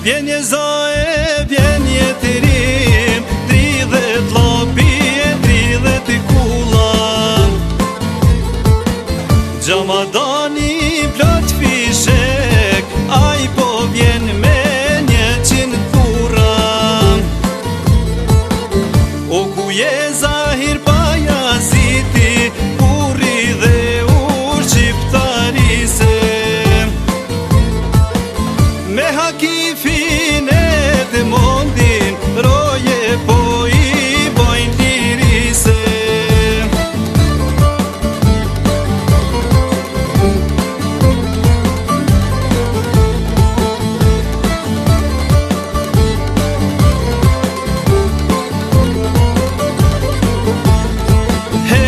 Vjen një zoe, vjen një të rim, 30 lopi e 30 kulla. Gjamadani plot fishek, aj po vjen me 100 thurra. O ku je Zahir Pajaziti, kurri dhe ur qiptarise. Me hakifin e të mondin, roje po i bojnë lirise.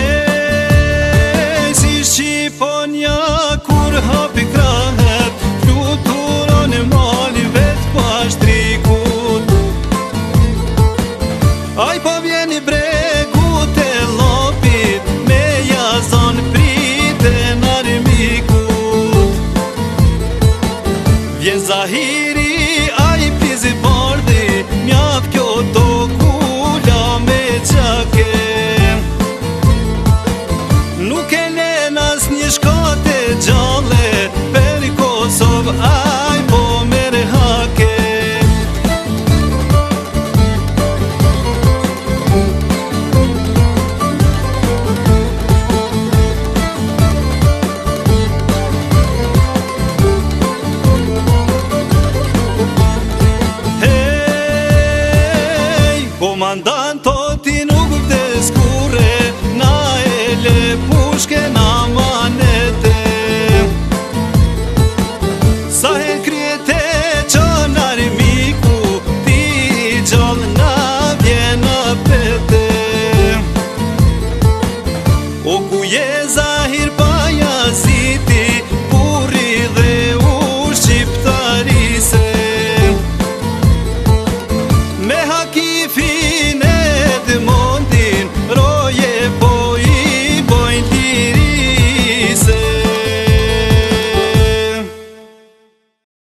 Hej, si Shqiponja kur hapi krahet, fluturon e mali vet pashtrikut. Aj po vjen i bregut e lopit, me jazon prite në armikut. Vjen Zahiri